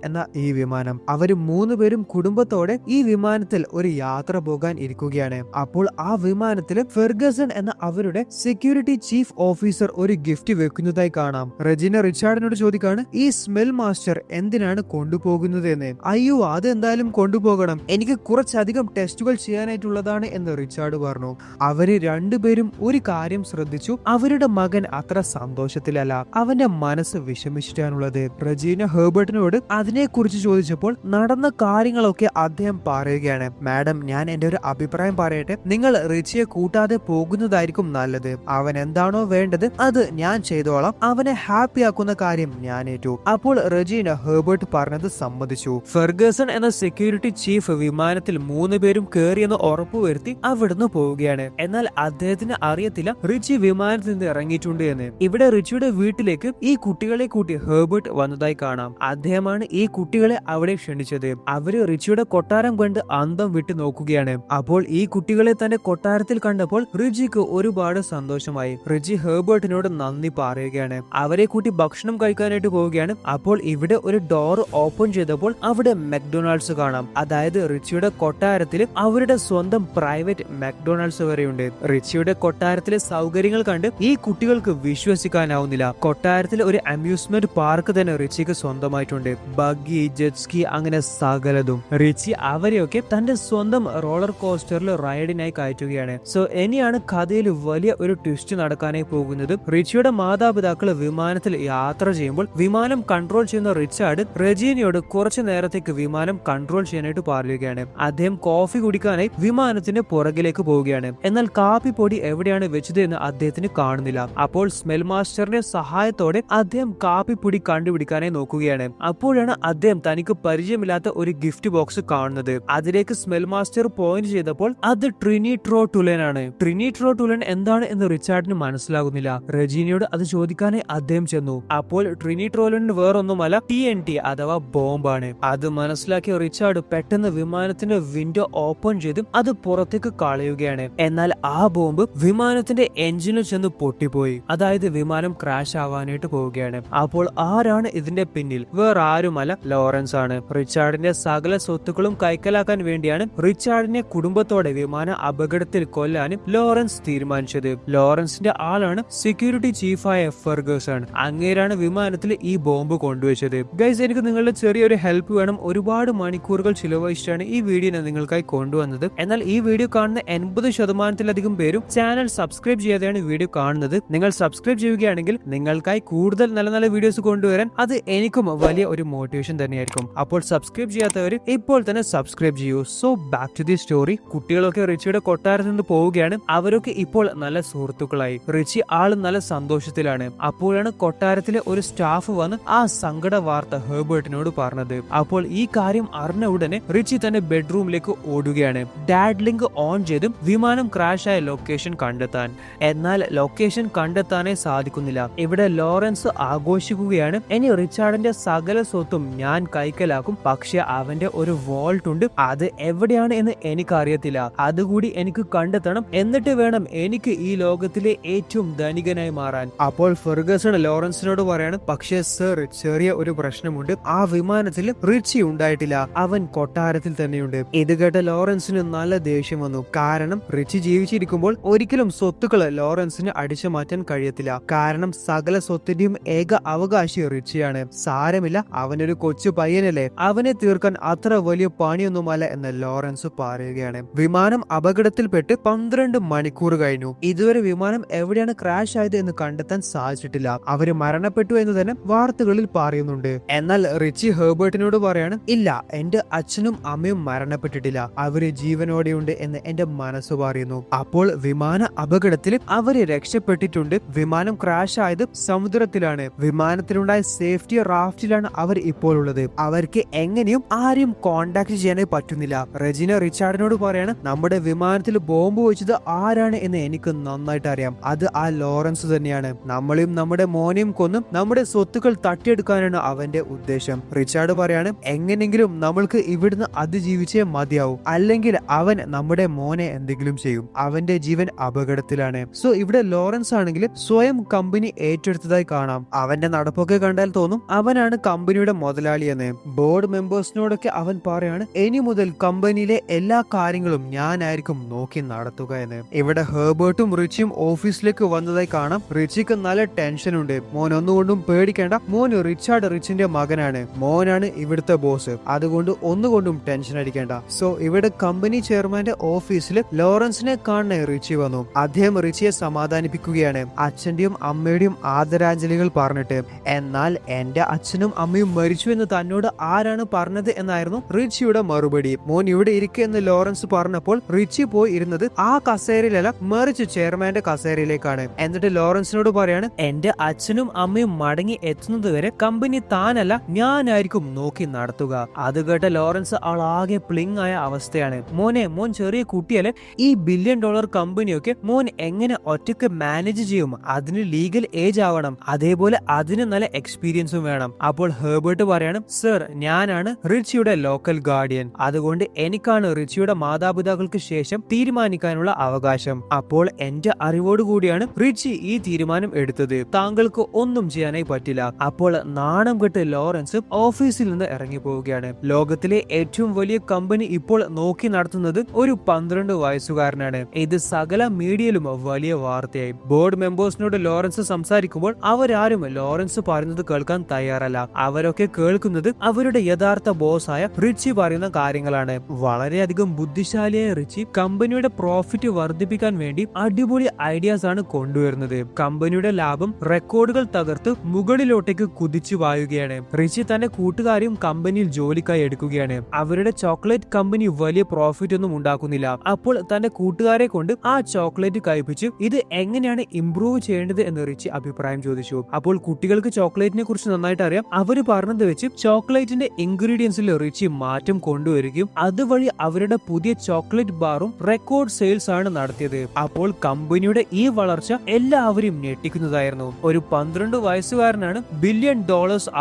എന്ന ഈ വിമാനം. അവര് 3 പേരും കുടുംബത്തോടെ ഈ വിമാനത്തിൽ ഒരു യാത്ര പോകാൻ ഇരിക്കുകയാണ്. അപ്പോൾ ആ വിമാനത്തിൽ ഫെർഗസൺ എന്ന അവരുടെ സെക്യൂരിറ്റി ചീഫ് ഓഫീസർ ഒരു ഗിഫ്റ്റ് വെക്കുന്നതായി കാണാം. റെജീന റിച്ചാർഡിനോട് ചോദിക്കാണ്, ഈ സ്മെൽ മാസ്റ്റർ എന്തിനാണ് കൊണ്ടുപോകുന്നത് എന്ന്. അയ്യോ, അതെന്തായാലും കൊണ്ടുപോകണം, എനിക്ക് കുറച്ചധികം ടെസ്റ്റുകൾ ചെയ്യാനായിട്ടുള്ളതാണ് എന്ന് റിച്ചാർഡ് പറഞ്ഞു. അവര് രണ്ടുപേരും ഒരു കാര്യം ശ്രദ്ധിച്ചു, അവരുടെ മകൻ അത്ര സന്തോഷത്തിലല്ല, അവന്റെ മനസ്സ് വിഷമിച്ചിട്ടാണുള്ളത്. റെജീന ഹെർബർട്ടിനോട് അതിനെക്കുറിച്ച് ചോദിച്ചപ്പോൾ നടന്ന കാര്യങ്ങളൊക്കെ അദ്ദേഹം പറയുകയാണ്. മാഡം, ഞാൻ എന്റെ ഒരു അഭിപ്രായം പറയട്ടെ, നിങ്ങൾ റിച്ചിയെ കൂട്ടാതെ പോകുന്നതായിരിക്കും നല്ലത്. അവൻ എന്താണോ വേണ്ടത് അത് ഞാൻ ചെയ്തോളാം, അവനെ ഹാപ്പി ആക്കുന്ന കാര്യം ഞാൻ ഏറ്റു. അപ്പോൾ റെജീന ഹെർബർട്ട് പറഞ്ഞത് സമ്മതിച്ചു. ഫെർഗസൺ എന്ന സെക്യൂരിറ്റി ചീഫ് വിമാനത്തിൽ 3 പേരും കയറിയെന്ന് ഉറപ്പുവരുത്തി അവിടുന്ന് പോവുകയാണ്. എന്നാൽ അദ്ദേഹത്തിന് അറിയത്തില്ല റിച്ചി വിമാനത്തിൽ നിന്ന് ഇറങ്ങിയിട്ടുണ്ട് എന്ന്. ഇവിടെ റിച്ചിയുടെ വീട്ടിലേക്ക് ഈ കുട്ടികളെ കൂട്ടി ഹെർബർട്ട് വന്നതായി കാണാം. അദ്ദേഹമാണ് ഈ കുട്ടികളെ അവിടെ ക്ഷണിച്ചത്. അവര് റിച്ചിയുടെ കൊട്ടാരം കണ്ട് അന്തം വിട്ടു നോക്കുകയാണ്. അപ്പോൾ ഈ കുട്ടികളെ തന്റെ കൊട്ടാരത്തിൽ കണ്ടപ്പോൾ റിച്ചിക്ക് ഒരുപാട് സന്തോഷമായി. റിച്ചി ഹെർബർട്ടിനോട് നന്ദി പറയുകയാണ്. അവരെ കൂട്ടി ഭക്ഷണം കഴിക്കാനായിട്ട് പോവുകയാണ്. അപ്പോൾ ഇവിടെ ഒരു ഡോർ ഓപ്പൺ ചെയ്തപ്പോൾ അവിടെ മെക്ഡൊണാൾഡ്സ് കാണാം. അതായത് റിച്ചിയുടെ കൊട്ടാരത്തിൽ അവരുടെ സ്വന്തം പ്രൈവറ്റ് മെക്ഡൊണാൾഡ്സ് വരെയുണ്ട്. റിച്ചിയുടെ കൊട്ടാരത്തിലെ സൗകര്യങ്ങൾ കണ്ട് ഈ കുട്ടികൾക്ക് വിശ്വസിക്കാനാവുന്നില്ല. കൊട്ടാരത്തിൽ ഒരു അമ്യൂസ്മെന്റ് പാർക്ക് തന്നെ റിച്ചിക്ക് സ്വന്തമായിട്ടുണ്ട്. ബഗ്ഗി, ജെറ്റ്സ്കി, അങ്ങനെ സകലതും. റിച്ചി അവരെയൊക്കെ തന്റെ സ്വന്തം റോളർ കോസ്റ്ററിൽ റൈഡിനായി കയറ്റുകയാണ്. സോ ഇനിയാണ് കഥയിൽ വലിയ ഒരു ട്വിസ്റ്റ് നടക്കാനായി പോകുന്നത്. റിച്ചിയുടെ മാതാപിതാക്കൾ വിമാനത്തിൽ യാത്ര ചെയ്യുമ്പോൾ വിമാനം കൺട്രോൾ ചെയ്യുന്ന റിച്ചാർഡ് റെജീനയോട് കുറച്ചു നേരത്തേക്ക് വിമാനം കൺട്രോൾ ചെയ്യാനായിട്ട് പറയുകയാണ്. അദ്ദേഹം കോഫി കുടിക്കാനായി വിമാനത്തിന്റെ പുറകിലേക്ക് പോവുകയാണ്. എന്നാൽ കാപ്പി പൊടി എവിടെയാണ് വെച്ചത് എന്ന് അദ്ദേഹത്തിന് കാണുന്നില്ല. അപ്പോൾ സ്മെൽ മാസ്റ്ററിന്റെ സഹായത്തോടെ അദ്ദേഹം കാപ്പിപ്പൊടി കണ്ടുപിടിക്കാനായി നോക്കുകയാണ്. അപ്പോഴാണ് അദ്ദേഹം തനിക്ക് പരിചയമില്ലാത്ത ഒരു ഗിഫ്റ്റ് ബോക്സ് കാണുന്നത്. അതിലേക്ക് സ്മെൽ മാസ്റ്റർ പോയിന്റ് ചെയ്തപ്പോൾ അത് ട്രിനിട്രോടുലൻ ആണ്. ട്രിനിട്രോടുലൻ എന്താണ് എന്ന് റിച്ചാർഡിന് മനസ്സിലാകുന്നില്ല. റെജീനയോട് അത് ചോദിക്കാനായി അദ്ദേഹം ചെന്നു. അപ്പോൾ ട്രിനിട്രോലുലൻ വേറൊന്നുമല്ല, TNT അഥവാ ബോംബാണ്. അത് മനസ്സിലാക്കിയ റിച്ചാർഡ് പെട്ടെന്ന് വിമാനത്തിന്റെ വിൻഡോ ഓപ്പൺ ചെയ്ത് അത് പുറത്തേക്ക് കളയുകയാണ്. എന്നാൽ ആ ബോംബ് വിമാനത്തിന്റെ എഞ്ചിനിൽ ചെന്ന് പൊട്ടിപ്പോയി. അതായത് വിമാനം ക്രാഷ് ആവാനായിട്ട് പോവുകയാണ്. അപ്പോൾ ആരാണ് ഇതിന്റെ പിന്നിൽ? വേറെ ആരുമല്ല, ലോറൻസ് ആണ്. റിച്ചാർഡിന്റെ സകല സ്വത്തുക്കളും കൈക്കലാക്കാൻ വേണ്ടിയാണ് റിച്ചാർഡിനെ കുടുംബത്തോടെ വിമാന അപകടത്തിൽ കൊല്ലാനും ലോറൻസ് തീരുമാനിച്ചത്. ലോറൻസിന്റെ ആളാണ് സെക്യൂരിറ്റി ചീഫായ ഫെർഗസൺ. അങ്ങേരാണ് വിമാനത്തിൽ ഈ ബോംബ് കൊണ്ടുവച്ചത്. ഗൈസ്, എനിക്ക് നിങ്ങളുടെ ചെറിയൊരു ഹെൽപ്പ് വേണം. ഒരുപാട് മണിക്കൂറുകൾ ചിലവഴിച്ചിട്ടാണ് ഈ വീഡിയോ ഞാൻ നിങ്ങൾക്കായി കൊണ്ടുവന്നത്. എന്നാൽ ഈ വീഡിയോ കാണുന്ന 80% പേരും ചാനൽ സബ്സ്ക്രൈബ് ചെയ്യാതെയാണ് വീഡിയോ കാണുന്നത്. നിങ്ങൾ സബ്സ്ക്രൈബ് ചെയ്യുകയാണെങ്കിൽ നിങ്ങൾക്കായി കൂടുതൽ നല്ല നല്ല വീഡിയോസ് കൊണ്ടുവരാൻ അത് എനിക്കും വലിയ ഒരു മോട്ടിവേഷൻ തന്നെയായിരിക്കും. അപ്പോൾ സബ്സ്ക്രൈബ് ചെയ്യാത്തവർ ഇപ്പോൾ തന്നെ സബ്സ്ക്രൈബ് ചെയ്യൂ. So back to the story. കുട്ടികളൊക്കെ റിച്ചിയുടെ കൊട്ടാരത്തിൽ നിന്ന് പോവുകയാണ്. അവരൊക്കെ ഇപ്പോൾ നല്ല സുഹൃത്തുക്കളായി. റിച്ചി ആള് നല്ല സന്തോഷത്തിലാണ്. അപ്പോഴാണ് കൊട്ടാരത്തിലെ ഒരു സ്റ്റാഫ് വന്ന് ആ സങ്കട വാർത്ത ഹെർബർട്ടിനോട് പറഞ്ഞത്. അപ്പോൾ ഈ കാര്യം അറിഞ്ഞ ഉടനെ റിച്ചി തന്റെ ബെഡ്റൂമിലേക്ക് ഓടുകയാണ്. ഡാഡ് ലിങ്ക് ഓൺ ചെയ്തും വിമാനം ക്രാഷ് ആയ ലൊക്കേഷൻ കണ്ടെത്താൻ. എന്നാൽ ലൊക്കേഷൻ കണ്ടെത്താനേ സാധിക്കുന്നില്ല. ഇവിടെ ലോറൻസ് ആഘോഷിക്കുകയാണ്. ഇനി റിച്ചാർഡിന്റെ സകല സ്വത്തും ഞാൻ കൈക്കലാക്കും, പക്ഷെ അവന്റെ ഒരു വോൾട്ട് ഉണ്ട്, അത് എവിടെയാണ് എന്ന് എനിക്കറിയത്തില്ല, അതുകൂടി എനിക്ക് കണ്ടെത്തണം, എന്നിട്ട് വേണം എനിക്ക് ഈ ലോകത്തിലെ ഏറ്റവും ധനികനായി മാറാൻ. അപ്പോൾ ഫെർഗസൺ ലോറൻസിനോട് പറയാണ്, പക്ഷേ സർ, ചെറിയ ഒരു പ്രശ്നമുണ്ട്, ആ വിമാനത്തിൽ റിച്ചി ഉണ്ടായിട്ടില്ല, അവൻ കൊട്ടാരത്തിൽ തന്നെയുണ്ട്. ഇത് കേട്ട ലോറൻസിന് നല്ല ദേഷ്യം വന്നു. കാരണം റിച്ചി ജീവിച്ചിരിക്കുമ്പോൾ ഒരിക്കലും സ്വത്തുക്കൾ ലോറൻസിന് അടിച്ചു മാറ്റാൻ കഴിയത്തില്ല. കാരണം സകല സ്വത്തിന്റെയും ഏക അവകാശി റിച്ചിയാണ്. സാരമില്ല, അവനൊരു കൊച്ചു പയ്യനല്ലേ, അവനെ തീർക്കാൻ അത്ര വലിയ പണിയൊന്നുമല്ല എന്ന് ലോറൻസ് പറയുകയാണ്. വിമാനം അപകടത്തിൽപ്പെട്ട് 12 മണിക്കൂർ കഴിഞ്ഞു. ഇതുവരെ വിമാനം എവിടെയാണ് ക്രാഷ് ക്രാഷ് ആയത് എന്ന് കണ്ടെത്താൻ സാധിച്ചിട്ടില്ല. അവര് മരണപ്പെട്ടു എന്ന് തന്നെ വാർത്തകളിൽ പറയുന്നുണ്ട്. എന്നാൽ റിച്ചി ഹെർബർട്ടിനോട് പറയാണ്, ഇല്ല, എന്റെ അച്ഛനും അമ്മയും മരണപ്പെട്ടിട്ടില്ല, അവര് ജീവനോടെയുണ്ട് എന്ന് എന്റെ മനസ്സ് പറയുന്നു. അപ്പോൾ വിമാന അപകടത്തിൽ അവര് രക്ഷപ്പെട്ടിട്ടുണ്ട്. വിമാനം ക്രാഷ് ആയത് സമുദ്രത്തിലാണ്. വിമാനത്തിലുണ്ടായ സേഫ്റ്റി റാഫ്റ്റിലാണ് അവർ ഇപ്പോൾ ഉള്ളത്. അവർക്ക് എങ്ങനെയും ആരെയും കോണ്ടാക്ട് ചെയ്യാനേ പറ്റുന്നില്ല. റെജീന റിച്ചാർഡിനോട് പറയാണ്, നമ്മുടെ വിമാനത്തിൽ ബോംബ് വെച്ചത് ആരാണ് എന്ന് എനിക്ക് നന്നായിട്ട് അറിയാം. അത് ആ ലോറൻസ് തന്നെയാണ്. നമ്മളെയും നമ്മുടെ മോനെയും കൊന്നും നമ്മുടെ സ്വത്തുക്കൾ തട്ടിയെടുക്കാനാണ് അവന്റെ ഉദ്ദേശം. റിച്ചാർഡ് പറയാണ്, എങ്ങനെങ്കിലും നമ്മൾക്ക് ഇവിടുന്ന് അതിജീവിച്ചേ മതിയാവും, അല്ലെങ്കിൽ അവൻ നമ്മുടെ മോനെ എന്തെങ്കിലും ചെയ്യും. അവന്റെ ജീവൻ അപകടത്തിലാണ്. സോ ഇവിടെ ലോറൻസ് ആണെങ്കിൽ സ്വയം കമ്പനി ഏറ്റെടുത്തതായി കാണാം. അവന്റെ നടപ്പൊക്കെ കണ്ടാൽ തോന്നും അവനാണ് കമ്പനിയുടെ മുതലാളിയെന്ന്. ബോർഡ് മെമ്പേഴ്സിനോടൊക്കെ അവൻ പറയാണ്, ഇനി മുതൽ കമ്പനിയിലെ എല്ലാ കാര്യങ്ങളും ഞാനായിരിക്കും നോക്കി നടത്തുക എന്ന്. ഇവിടെ ഹെർബർട്ടും റിച്ചിയും ഓഫീസിലേക്ക് വന്നതായി കാണാം. റിച്ചിക്ക് നല്ല ടെൻഷൻ ഉണ്ട്. മോൻ ഒന്നുകൊണ്ടും പേടിക്കേണ്ട, മോൻ റിച്ചാർഡ് റിച്ചിന്റെ മകനാണ്, മോനാണ് ഇവിടുത്തെ ബോസ്, അതുകൊണ്ട് ഒന്നുകൊണ്ടും ടെൻഷൻ അടിക്കേണ്ട. സോ ഇവിടെ കമ്പനി ചെയർമാന്റെ ഓഫീസിൽ ലോറൻസിനെ കാണാൻ റിച്ചി വന്നു. അദ്ദേഹം റിച്ചിയെ സമാധാനിപ്പിക്കുകയാണ്, അച്ഛന്റെയും അമ്മയുടെയും ആദരാഞ്ജലികൾ പറഞ്ഞിട്ട്. എന്നാൽ എന്റെ അച്ഛനും അമ്മയും മരിച്ചു എന്ന് തന്നോട് ആരാണ് പറഞ്ഞത് എന്നായിരുന്നു റിച്ചിയുടെ മറുപടി. മോൻ ഇവിടെ ഇരിക്കുക എന്ന് ലോറൻസ് പറഞ്ഞപ്പോൾ റിച്ചി പോയി ഇരുന്നത് ആ കസേരയിലല്ല, മറിച്ച് ചെയർമാന്റെ കസേരയിലേക്കാണ്. എന്നിട്ട് ലോറൻസിനോട് പറയാണ്, എന്റെ അച്ഛനും അമ്മയും മടങ്ങി എത്തുന്നത് വരെ കമ്പനി താനല്ല ഞാനായിരിക്കും നോക്കി നടത്തുക. അത് കേട്ട ലോറൻസ് ആളാകെ പ്ലിങ് ആയ അവസ്ഥയാണ്. മോനെ, മോൻ ചെറിയ കുട്ടിയല്ലേ, ഈ $1 ബില്യൺ കമ്പനിയൊക്കെ മോൻ എങ്ങനെ ഒറ്റയ്ക്ക് മാനേജ് ചെയ്യും? അതിന് ലീഗൽ ഏജ് ആവണം, അതേപോലെ അതിന് നല്ല എക്സ്പീരിയൻസും വേണം. അപ്പോൾ ഹെർബർട്ട് പറയണം, സർ, ഞാനാണ് റിച്ചിയുടെ ലോക്കൽ ഗാർഡിയൻ, അതുകൊണ്ട് എനിക്കാണ് റിച്ചിയുടെ മാതാപിതാക്കൾക്ക് ശേഷം തീരുമാനിക്കാനുള്ള അവകാശം. അപ്പോൾ എന്റെ അറിവോടുകൂടിയാണ് റിച്ചി ഈ തീരുമാനം എടുത്തത്, താങ്കൾക്ക് ഒന്നും ചെയ്യാനായി പറ്റില്ല. അപ്പോൾ നാണം കെട്ട് ലോറൻസ് ഓഫീസിൽ നിന്ന് ഇറങ്ങി പോവുകയാണ്. ലോകത്തിലെ ഏറ്റവും വലിയ കമ്പനി ഇപ്പോൾ നോക്കി നടത്തുന്നത് ഒരു 12 വയസ്സുകാരനാണ്. ഇത് സകല മീഡിയയിലും വലിയ വാർത്തയായി. ബോർഡ് മെമ്പേഴ്സിനോട് ലോറൻസ് സംസാരിക്കുമ്പോൾ അവരാരും ലോറൻസ് പറയുന്നത് കേൾക്കാൻ തയ്യാറല്ല. അവരൊക്കെ കേൾക്കുന്നത് അവരുടെ യഥാർത്ഥ ബോസായ റിച്ചി പറയുന്ന കാര്യങ്ങളാണ്. വളരെയധികം ബുദ്ധിശാലിയായ റിച്ചി കമ്പനിയുടെ പ്രോഫിറ്റ് വർദ്ധിപ്പിക്കാൻ വേണ്ടി അടിപൊളി ഐഡിയാസ് ആണ് കൊണ്ടുവരുന്നത്. കമ്പനിയുടെ ലാഭം റെക്കോർഡുകൾ തകർത്ത് മുകളിലോട്ടേക്ക് കുതിച്ചു പായുകയാണ്. റിച്ചി തന്റെ കൂട്ടുകാരെയും കമ്പനിയിൽ ജോലിക്കായി എടുക്കുകയാണ്. അവരുടെ ചോക്ലേറ്റ് കമ്പനി വലിയ പ്രോഫിറ്റ് ഒന്നും ഉണ്ടാക്കുന്നില്ല. അപ്പോൾ തന്റെ കൂട്ടുകാരെ കൊണ്ട് ആ ചോക്ലേറ്റ് കഴിപ്പിച്ച് ഇത് എങ്ങനെയാണ് ഇംപ്രൂവ് ചെയ്യേണ്ടത് എന്ന് റിച്ചി അഭിപ്രായം ചോദിച്ചു. അപ്പോൾ കുട്ടികൾക്ക് ചോക്ലേറ്റിനെ കുറിച്ച് നന്നായിട്ട് അറിയാം. അവര് പറഞ്ഞത് വെച്ച് ചോക്ലേറ്റിന്റെ ഇൻഗ്രീഡിയൻസിൽ റിച്ചി മാറ്റം കൊണ്ടുവരികയും അതുവഴി അവരുടെ പുതിയ ചോക്ലേറ്റ് ബാറും റെക്കോർഡ് സെയിൽസ് ആണ് നടത്തിയത്. അപ്പോൾ കമ്പനിയുടെ ഈ വളർച്ച എല്ലാവരെയും ഞെട്ടിക്കുന്നതായിരുന്നു. ഒരു 12 വയസ്സുകാരനാണ് $1 ബില്യൺ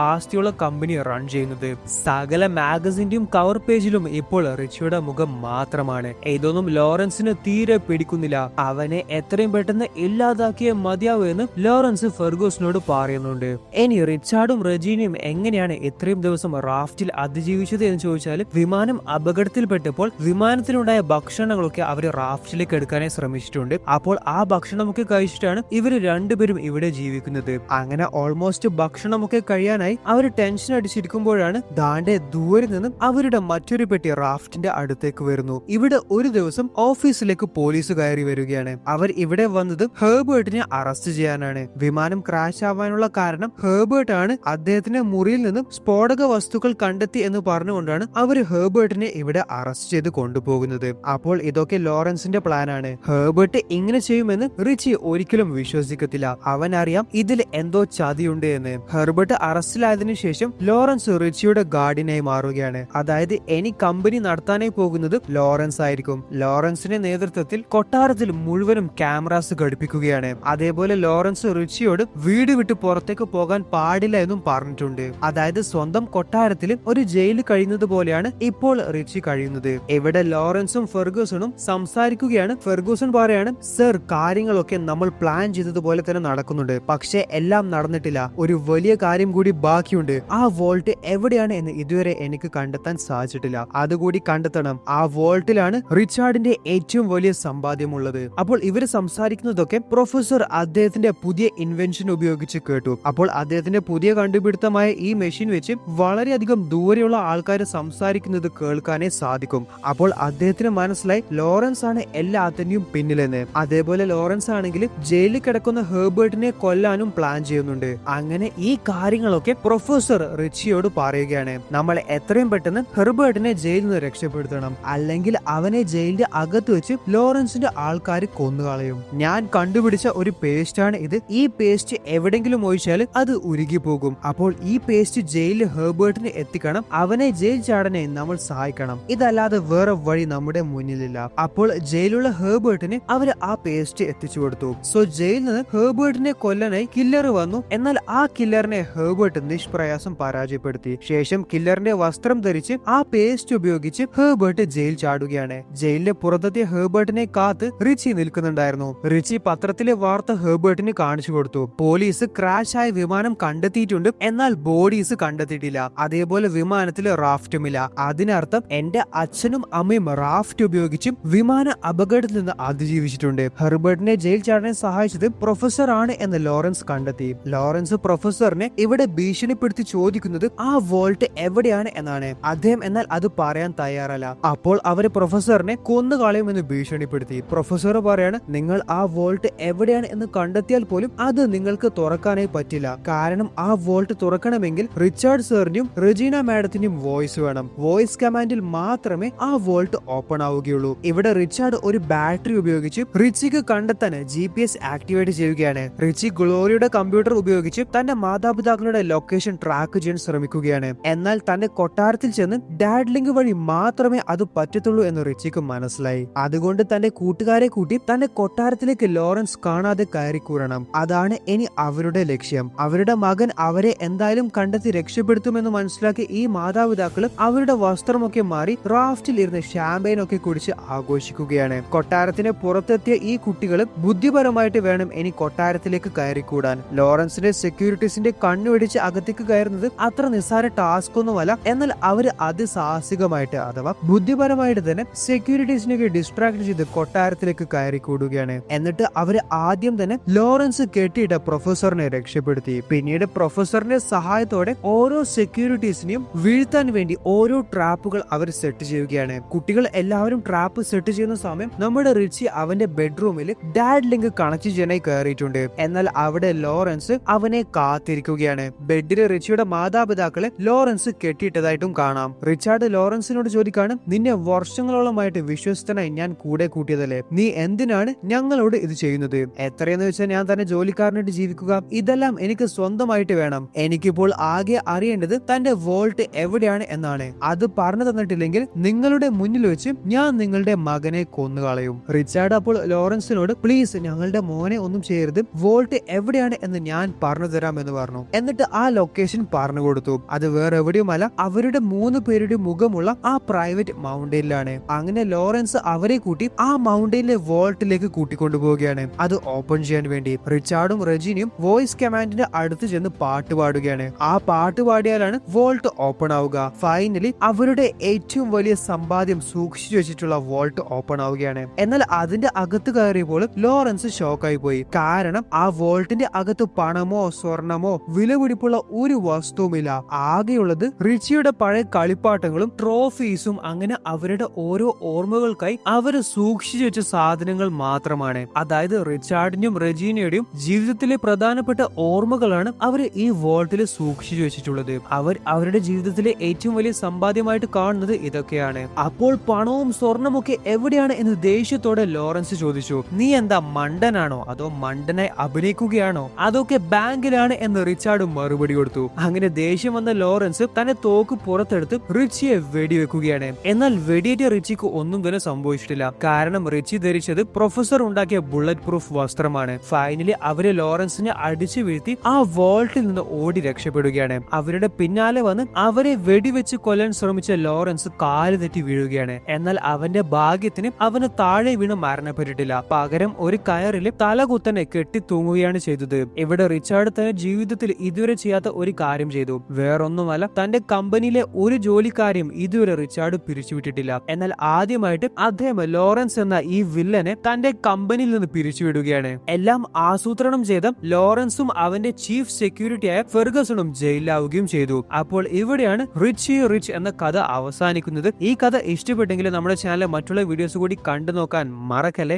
ആസ്തിയുള്ള കമ്പനി റൺ ചെയ്യുന്നത്. സകല മാഗസിന്റെയും കവർ പേജിലും ഇപ്പോൾ റിച്ചിയുടെ മുഖം മാത്രമാണ്. ഇതൊന്നും ലോറൻസിന് തീരെ പിടിക്കുന്നില്ല. അവനെ എത്രയും പെട്ടെന്ന് ഇല്ലാതാക്കിയ മതിയാവൂ എന്ന് ലോറൻസ് ഫെർഗൂസിനോട് പറയുന്നുണ്ട്. ഇനി റിച്ചാർഡും റെജീനയും എങ്ങനെയാണ് ഇത്രയും ദിവസം റാഫ്റ്റിൽ അതിജീവിച്ചത് എന്ന് ചോദിച്ചാൽ, വിമാനം അപകടത്തിൽപ്പെട്ടപ്പോൾ വിമാനത്തിലുണ്ടായ ഭക്ഷണങ്ങളൊക്കെ അവര് റാഫ്റ്റിലേക്ക് എടുക്കാനായി ശ്രമിച്ചിട്ടുണ്ട്. അപ്പോൾ ആ ഭക്ഷണമൊക്കെ കഴിച്ചിട്ടാണ് ഇവര് രണ്ടുപേരും ഇവിടെ ജീവിക്കുന്നത്. അങ്ങനെ ഓൾമോസ്റ്റ് ഭക്ഷണമൊക്കെ കഴിയാനായി അവർ ടെൻഷൻ അടിച്ചിരിക്കുമ്പോഴാണ് ദാണ്ടെ ദൂരെ നിന്നും അവരുടെ മറ്റൊരു പെട്ടി റാഫ്റ്റിന്റെ അടുത്തേക്ക് വരുന്നു. ഇവിടെ ഒരു ദിവസം ഓഫീസിലേക്ക് പോലീസ് കയറി വരികയാണ്. അവർ ഇവിടെ വന്നത് ഹെർബർട്ടിനെ അറസ്റ്റ് ചെയ്യാനാണ്. വിമാനം ക്രാഷ് ആവാനുള്ള കാരണം ഹെർബർട്ട് ആണ്. അദ്ദേഹത്തിന്റെ മുറിയിൽ നിന്നും സ്ഫോടക വസ്തുക്കൾ കണ്ടെത്തി എന്ന് പറഞ്ഞുകൊണ്ടാണ് അവർ ഹെർബർട്ടിനെ ഇവിടെ അറസ്റ്റ് ചെയ്ത് കൊണ്ടുപോകുന്നത്. അപ്പോൾ ഇതൊക്കെ ലോറൻസിന്റെ പ്ലാൻ ആണ്. ഹെർബർട്ട് ഇങ്ങനെ ചെയ്യുമെന്ന് റിച്ചി ഒരിക്കലും വിശ്വസിക്കത്തില്ല. അവൻ അറിയാം ഇതിൽ എന്തോ ചതിയുണ്ട് എന്ന്. ഹെർബർട്ട് അറസ്റ്റിലായതിനു ശേഷം ലോറൻസ് റിച്ചിയുടെ ഗാർഡിനായി മാറുകയാണ്. അതായത് ഇനി കമ്പനി നടത്താനായി പോകുന്നത് ലോറൻസ് ആയിരിക്കും. ലോറൻസിന്റെ നേതൃത്വത്തിൽ കൊട്ടാരത്തിൽ മുഴുവനും ക്യാമറാസ് ഘടിപ്പിക്കുകയാണ്. അതേപോലെ ലോറൻസ് റിച്ചിയോട് വീട് വിട്ട് പുറത്തേക്ക് പോകാൻ പാടില്ല എന്നും പറഞ്ഞിട്ടുണ്ട്. അതായത് സ്വന്തം കൊട്ടാരത്തിൽ ഒരു ജയിലിൽ കഴിയുന്നത് പോലെയാണ് ഇപ്പോൾ റിച്ചി കഴിയുന്നത്. ഇവിടെ ലോറൻസും ഫെർഗൂസണും സംസാരിക്കുകയാണ്. ഫെർഗൂസൺ പറയാണ്, സർ, കാര്യങ്ങളൊക്കെ നമ്മൾ പ്ലാൻ ചെയ്തതുപോലെ തന്നെ നടക്കുന്നുണ്ട്, പക്ഷെ എല്ലാം നടന്നിട്ടില്ല. ഒരു വലിയ കാര്യം കൂടി ബാക്കിയുണ്ട്. ആ വോൾട്ട് എവിടെയാണ് എന്ന് ഇതുവരെ എനിക്ക് കണ്ടെത്താൻ സാധിച്ചിട്ടില്ല. അതുകൂടി കണ്ടെത്തണം. ആ വോൾട്ടിലാണ് റിച്ചാർഡിന്റെ ഏറ്റവും വലിയ സമ്പാദ്യമുള്ളത്. അപ്പോൾ ഇവര് സംസാരിക്കുന്നതൊക്കെ പ്രൊഫസർ അദ്ദേഹത്തിന്റെ പുതിയ ഇൻവെൻഷൻ ഉപയോഗിച്ച് കേട്ടു. അപ്പോൾ അദ്ദേഹത്തിന്റെ പുതിയ കണ്ടുപിടുത്തമായ ഈ മെഷീൻ വെച്ച് വളരെയധികം ദൂരെയുള്ള ആൾക്കാർ സംസാരിക്കുന്നത് കേൾക്കാനേ സാധിക്കും. അപ്പോൾ അദ്ദേഹത്തിന് മനസ്സിലായി ലോറൻസ് ആണ് എല്ലാത്തിന്റെയും പിന്നിലെന്ന്. അതേപോലെ ലോറൻസ് ആണെങ്കിൽ ജയിലിൽ കിടക്കുന്ന ഹെർബർട്ടിനെ കൊല്ലാനും പ്ലാൻ ചെയ്യുന്നുണ്ട്. അങ്ങനെ ഈ കാര്യങ്ങളൊക്കെ പ്രൊഫസർ റിച്ചിയോട് പറയുകയാണ്. നമ്മൾ എത്രയും പെട്ടെന്ന് ഹെർബർട്ടിനെ ജയിലിൽ നിന്ന് രക്ഷപ്പെടുത്തണം, അല്ലെങ്കിൽ അവനെ ജയിലിന്റെ അകത്ത് വെച്ച് ലോറൻസിന്റെ ആൾക്കാർ കൊന്നുകളയും. ഞാൻ കണ്ടുപിടിച്ച ഒരു പേസ്റ്റ് ആണ് ഇത്. ഈ പേസ്റ്റ് എവിടെങ്കിലും ഒഴിച്ചാൽ അത് ഉരുകി പോകും. അപ്പോൾ ഈ പേസ്റ്റ് ജയിലിൽ ഹെർബർട്ടിന് എത്തിക്കണം. അവനെ ജയിൽ ചാടനെ നമ്മൾ സഹായിക്കണം. ഇതല്ലാതെ വേറെ വഴി നമ്മുടെ മുന്നിലില്ല. അപ്പോൾ ജയിലുള്ള ഹെർബർട്ടിന് അവര് ആ പേസ്റ്റ് എത്തിച്ചു കൊടുത്തു. സോ ജയിലിൽ നിന്ന് ഹെർബർട്ടിനെ കൊല്ലാനായി കില്ലർ വന്നു. എന്നാൽ ആ കില്ലറിനെ ഹെർബർട്ട് നിഷ്പ്രയാസം പരാജയപ്പെടുത്തി. ശേഷം കില്ലറിന്റെ വസ്ത്രം ധരിച്ച് ആ പേസ്റ്റ് ഉപയോഗിച്ച് ഹെർബർട്ട് ജയിൽ ചാടുകയാണ്. ജയിലിലെ പുറത്തെത്തിയ ഹെർബർട്ടിനെ കാത്ത് റിച്ചി നിൽക്കുന്നുണ്ടായിരുന്നു. റിച്ചി പത്രത്തിലെ വാർത്ത ഹെർബർട്ടിന് കാണിച്ചു കൊടുത്തു. പോലീസ് ക്രാഷ് ആയ വിമാനം കണ്ടെത്തിയിട്ടുണ്ട്, എന്നാൽ ബോഡീസ് കണ്ടെത്തിയിട്ടില്ല. അതേപോലെ വിമാനത്തിൽ റാഫ്റ്റുമില്ല. അതിനർത്ഥം എന്റെ അച്ഛനും അമ്മയും റാഫ്റ്റ് ഉപയോഗിച്ചും വിമാന അപകടത്തിൽ നിന്ന് അതിജീവിച്ചിട്ടുണ്ട്. ഹെർബർട്ടിനെ ജയിൽ ചാടാൻ സഹായിച്ചത് പ്രൊഫസർ ആണ് എന്ന് ലോറൻസ് കണ്ടെത്തി. ലോറൻസ് പ്രൊഫസറിനെ ഇവിടെ ഭീഷണിപ്പെടുത്തി ചോദിക്കുന്നത് ആ വോൾട്ട് എവിടെയാണ് എന്നാണ്. അദ്ദേഹം എന്നാൽ അത് പറയാൻ തയ്യാറല്ല. അപ്പോൾ അവര് പ്രൊഫസറിനെ കൊന്നുകളയുമെന്ന് ഭീഷണിപ്പെടുത്തി. പ്രൊഫസർ പറയാണ്, നിങ്ങൾ ആ വോൾട്ട് എവിടെയാണ് എന്ന് കണ്ടെത്തിയാൽ പോലും അത് നിങ്ങൾക്ക് തുറക്കാനായി പറ്റില്ല. കാരണം ആ വോൾട്ട് തുറക്കണമെങ്കിൽ റിച്ചാർഡ് സാറിന്റെയും റെജീന മാഡത്തിന്റെയും വോയിസ് വേണം. വോയിസ് കമാൻഡിൽ മാത്രമേ ആ വോൾട്ട് ഓപ്പൺ ആവുകയുള്ളൂ. ഇവിടെ റിച്ചാർഡ് ഒരു ബാറ്ററി ഉപയോഗിച്ച് റിച്ചിക്ക് കണ്ടെത്താൻ GPS ആക്ടിവേറ്റ് ചെയ്യുകയാണ്. റിച്ചി ഗ്ലോറിയുടെ കമ്പ്യൂട്ടർ ഉപയോഗിച്ച് തന്റെ മാതാപിതാക്കളുടെ ലൊക്കേഷൻ ട്രാക്ക് ചെയ്യാൻ ശ്രമിക്കുകയാണ്. എന്നാൽ തന്റെ കൊട്ടാരത്തിൽ ചെന്ന് ഡാഡ് ലിങ്ക് വഴി മാത്രമേ അത് പറ്റത്തുള്ളൂ എന്ന് റിച്ചിക്ക് മനസ്സിലായി. അതുകൊണ്ട് തന്റെ കൂട്ടുകാരെ കൂട്ടി തന്റെ കൊട്ടാരത്തിലേക്ക് ലോറൻസ് കാണാതെ കയറിക്കൂറണം. അതാണ് ഇനി അവരുടെ ലക്ഷ്യം. അവരുടെ മകൻ അവരെ എന്തായാലും കണ്ടെത്തി രക്ഷപ്പെടുത്തുമെന്ന് മനസ്സിലാക്കി ഈ മാതാപിതാക്കൾ അവരുടെ വസ്ത്രമൊക്കെ മാറി റാഫ്റ്റിൽ ഇരുന്ന് ഷാമ്പയിൻ ഒക്കെ കുടിച്ച് ആഘോഷിക്കുകയാണ്. കൊട്ടാരത്തിന് പുറത്തെത്തിയ ഈ കുട്ടികൾ ബുദ്ധിപരമായിട്ട് വേണം ഇനി കൊട്ടാരത്തിലേക്ക് കയറിക്കൂടാൻ. ലോറൻസിന്റെ സെക്യൂരിറ്റീസിന്റെ കണ്ണുപിടിച്ച് അകത്തേക്ക് കയറുന്നത് അത്ര നിസ്സാര ടാസ്ക് ഒന്നുമല്ല. എന്നാൽ അവര് അതിസാഹസികമായിട്ട് അഥവാ ബുദ്ധിപരമായിട്ട് തന്നെ സെക്യൂരിറ്റീസിനെ ഡിസ്ട്രാക്ട് ചെയ്ത് കൊട്ടാരത്തിലേക്ക് കയറിക്കൂടുകയാണ്. എന്നിട്ട് അവര് ആദ്യം തന്നെ ലോറൻസ് കെട്ടിയിട്ട പ്രൊഫസറിനെ രക്ഷപ്പെടുത്തി. പിന്നീട് പ്രൊഫസറിന്റെ സഹായത്തോടെ ഓരോ സെക്യൂരിറ്റീസിനെയും വീഴ്ത്താൻ വേണ്ടി ഓരോ ട്രാപ്പുകൾ അവർ സെറ്റ് ചെയ്യുകയാണ്. കുട്ടികൾ എല്ലാവരും ട്രാപ്പ് സെറ്റ് ചെയ്യുന്ന സമയം നമ്മുടെ റിച്ചി അവന്റെ ബെഡ്റൂമിൽ ഡാഡ് ലിങ്ക് കണക്ട് ചെയ്യാനായി കയറിയിട്ടുണ്ട്. എന്നാൽ അവിടെ ലോറൻസ് അവനെ കാത്തിരിക്കുകയാണ്. ബെഡിലെ റിച്ചിയുടെ മാതാപിതാക്കളെ ലോറൻസ് കെട്ടിയിട്ടതായിട്ടും കാണാം. റിച്ചാർഡ് ലോറൻസിനോട് ചോദിക്കാണ്, നിന്നെ വർഷങ്ങളോളമായിട്ട് വിശ്വസ്തനായി ഞാൻ കൂടെ കൂട്ടിയതല്ലേ, നീ എന്തിനാണ് ഞങ്ങളോട് ഇത് ചെയ്യുന്നത്? എത്രയെന്ന് വെച്ചാൽ ഞാൻ തന്നെ ജോലിക്കാരനായിട്ട് ജീവിക്കുക, ഇതെല്ലാം എനിക്ക് സ്വന്തമായിട്ട് വേണം. എനിക്കിപ്പോൾ ആകെ അറിയേണ്ടത് തന്റെ വോൾട്ട് എവിടെയാണ് എന്നാണ്. അത് പറഞ്ഞു തന്നിട്ടില്ലെങ്കിൽ നിങ്ങളുടെ മുന്നിൽ വെച്ച് ഞാൻ നിങ്ങളുടെ മകനെ കൊന്നുകളയും. റിച്ചാർഡ് അപ്പോൾ ലോറൻസിനോട്, പ്ലീസ് ഞങ്ങളുടെ മോനെ ഒന്നും ചെയ്യരുത്, വോൾട്ട് എവിടെയാണ് എന്ന് ഞാൻ പറഞ്ഞു തരാം എന്ന് പറഞ്ഞു. എന്നിട്ട് ആ ലൊക്കേഷൻ പറഞ്ഞു കൊടുത്തു. അത് വേറെ എവിടെയുമല്ല, അവരുടെ 3 പേരുടെ മുഖമുള്ള ആ പ്രൈവറ്റ് മൗണ്ടെയിലാണ്. അങ്ങനെ ലോറൻസ് അവരെ കൂട്ടി ആ മൗണ്ടെയിലെ വോൾട്ടിലേക്ക് കൂട്ടിക്കൊണ്ടുപോവുകയാണ്. അത് ഓപ്പൺ ചെയ്യാൻ വേണ്ടി റിച്ചാർഡും റെജീനയും വോയിസ് കമാൻഡിന്റെ അടുത്ത് ചെന്ന് പാട്ട് പാടുകയാണ്. ആ പാട്ട് പാടിയാലാണ് വോൾട്ട് ഓപ്പൺ ആവുക. ഫൈനലി അവരുടെ ഏറ്റവും വലിയ സമ്പാദ്യം സൂക്ഷിച്ചു വെച്ചിട്ടുള്ള വോൾട്ട് ഓപ്പൺ ആവുകയാണ്. എന്നാൽ അതിന്റെ അകത്ത് കയറിയപ്പോൾ ലോറൻസ് ഷോക്കായി പോയി. കാരണം ആ വോൾട്ടിന്റെ അകത്ത് പണമോ സ്വർണമോ വിലപിടിപ്പുള്ള ഒരു വസ്തുവുമില്ല. ആകെയുള്ളത് റിച്ചിയുടെ പഴയ കളിപ്പാട്ടങ്ങളും ട്രോഫീസും അങ്ങനെ അവരുടെ ഓരോ ഓർമ്മകൾക്കായി അവര് സൂക്ഷിച്ചു വെച്ച സാധനങ്ങൾ മാത്രമാണ്. അതായത് റിച്ചാർഡിന്റെയും റെജീനയുടെയും ജീവിതത്തിലെ പ്രധാനപ്പെട്ട ഓർമ്മകളാണ് അവർ ഈ വോൾട്ടിൽ സൂക്ഷിച്ചു വെച്ചിട്ടുള്ളത്. അവർ അവരുടെ ജീവിതത്തിലെ ഏറ്റവും വലിയ സമ്പാദ്യമായിട്ട് കാണുന്നത് ഇതൊക്കെയാണ്. അപ്പോൾ പണവും സ്വർണമൊക്കെ എവിടെയാണ് എന്ന് ദേഷ്യത്തോടെ ലോറൻസ് ചോദിച്ചു. നീ എന്താ മണ്ടനാണോ അതോ മണ്ടനായി അഭിനയിക്കുകയാണോ? അതൊക്കെ ബാങ്കിലാണ് എന്ന് റിച്ചാർഡ് മറുപടി കൊടുത്തു. അങ്ങനെ ദേഷ്യം വന്ന ലോറൻസ് തന്റെ തോക്ക് പുറത്തെടുത്ത് റിച്ചിയെ വെടിവെക്കുകയാണ്. എന്നാൽ വെടിയേറ്റ റിച്ചിക്ക് ഒന്നും തന്നെ സംഭവിച്ചിട്ടില്ല. കാരണം റിച്ചി ധരിച്ചത് പ്രൊഫസർ ഉണ്ടാക്കിയ ബുള്ളറ്റ് പ്രൂഫ് വസ്ത്രമാണ്. ഫൈനലി അവര് ലോറൻസിനെ അടിച്ചു വീഴ്ത്തി ആ വോൾട്ടിൽ നിന്ന് ഓടി രക്ഷപ്പെടുകയാണ്. അവരുടെ പിന്നാലെ വന്ന് അവരെ വെടിവെച്ച് കൊല്ലാൻ ശ്രമിച്ച ലോറൻസ് കാല് തെറ്റി വീഴുകയാണ്. എന്നാൽ അവന്റെ ഭാഗ്യത്തിന് അവന് താഴെ വീണ് മരണപ്പെട്ടിട്ടില്ല. പകരം ഒരു കയറിൽ തലകുത്തനെ കെട്ടി തൂങ്ങുകയാണ് ചെയ്തത്. ഇവിടെ റിച്ചാർഡ് തന്റെ ജീവിതത്തിൽ ഇതുവരെ ചെയ്യാത്ത ഒരു കാര്യം ചെയ്തു. വേറൊന്നുമല്ല, തന്റെ കമ്പനിയിലെ ഒരു ജോലിക്കാരെയും ഇതുവരെ റിച്ചാർഡ് പിരിച്ചുവിട്ടിട്ടില്ല. എന്നാൽ ആദ്യമായിട്ട് അദ്ദേഹം ലോറൻസ് എന്ന ഈ വില്ലനെ തന്റെ കമ്പനിയിൽ നിന്ന് പിരിച്ചുവിടുകയാണ്. എല്ലാം ആസൂത്രണം ചെയ്ത ലോറൻസും അവന്റെ ചീഫ് സെക്യൂരിറ്റിയായ ഫെർഗസണും ജയിലിലാവുകയും ചെയ്തു. അപ്പോൾ ഇവിടെയാണ് റിച്ച് എന്ന കഥ അവസാനിക്കുന്നത്. ഈ കഥ ഇഷ്ടപ്പെട്ടെങ്കിൽ നമ്മുടെ ചാനലിലെ മറ്റുള്ള വീഡിയോസ് കൂടി കണ്ടു നോക്കാൻ മറക്കല്ലേ.